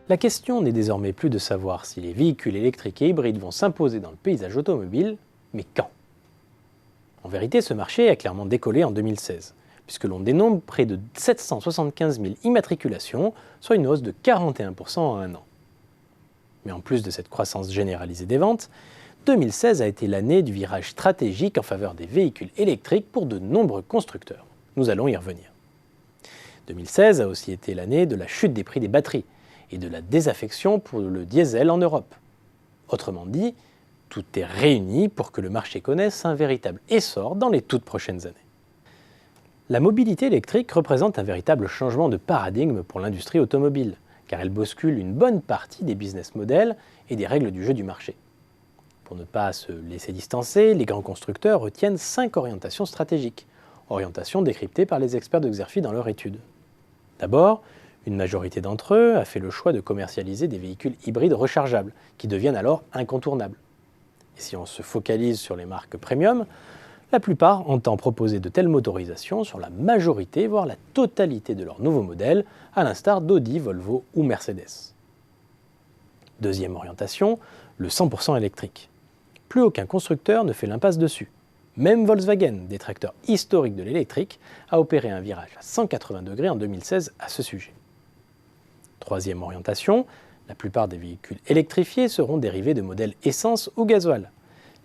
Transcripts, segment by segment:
La question n'est désormais plus de savoir si les véhicules électriques et hybrides vont s'imposer dans le paysage automobile, mais quand. En vérité, ce marché a clairement décollé en 2016, puisque l'on dénombre près de 775 000 immatriculations, soit une hausse de 41% en un an. Mais en plus de cette croissance généralisée des ventes, 2016 a été l'année du virage stratégique en faveur des véhicules électriques pour de nombreux constructeurs. Nous allons y revenir. 2016 a aussi été l'année de la chute des prix des batteries et de la désaffection pour le diesel en Europe. Autrement dit, tout est réuni pour que le marché connaisse un véritable essor dans les toutes prochaines années. La mobilité électrique représente un véritable changement de paradigme pour l'industrie automobile, car elle bouscule une bonne partie des business models et des règles du jeu du marché. Pour ne pas se laisser distancer, les grands constructeurs retiennent 5 orientations stratégiques, orientations décryptées par les experts de Xerfi dans leur étude. D'abord, une majorité d'entre eux a fait le choix de commercialiser des véhicules hybrides rechargeables, qui deviennent alors incontournables. Et si on se focalise sur les marques premium, la plupart entendent proposer de telles motorisations sur la majorité, voire la totalité de leurs nouveaux modèles, à l'instar d'Audi, Volvo ou Mercedes. Deuxième orientation, le 100% électrique. Plus aucun constructeur ne fait l'impasse dessus. Même Volkswagen, détracteur historique de l'électrique, a opéré un virage à 180 degrés en 2016 à ce sujet. Troisième orientation, la plupart des véhicules électrifiés seront dérivés de modèles essence ou gasoil.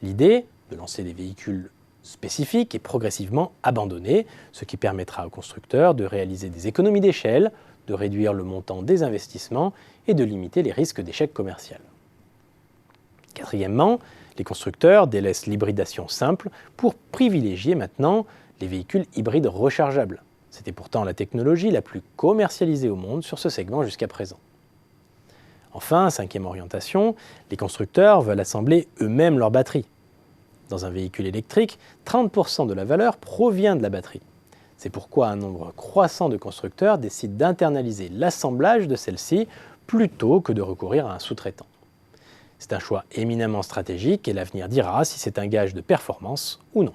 L'idée, de lancer des véhicules spécifiques est progressivement abandonnée, ce qui permettra aux constructeurs de réaliser des économies d'échelle, de réduire le montant des investissements et de limiter les risques d'échec commercial. Quatrièmement, les constructeurs délaissent l'hybridation simple pour privilégier maintenant les véhicules hybrides rechargeables. C'était pourtant la technologie la plus commercialisée au monde sur ce segment jusqu'à présent. Enfin, cinquième orientation, les constructeurs veulent assembler eux-mêmes leurs batteries. Dans un véhicule électrique, 30% de la valeur provient de la batterie. C'est pourquoi un nombre croissant de constructeurs décident d'internaliser l'assemblage de celle-ci plutôt que de recourir à un sous-traitant. C'est un choix éminemment stratégique et l'avenir dira si c'est un gage de performance ou non.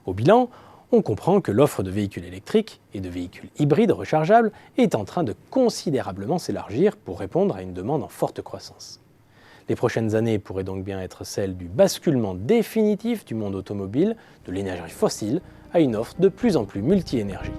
Au bilan, on comprend que l'offre de véhicules électriques et de véhicules hybrides rechargeables est en train de considérablement s'élargir pour répondre à une demande en forte croissance. Les prochaines années pourraient donc bien être celles du basculement définitif du monde automobile de l'énergie fossile à une offre de plus en plus multi-énergie.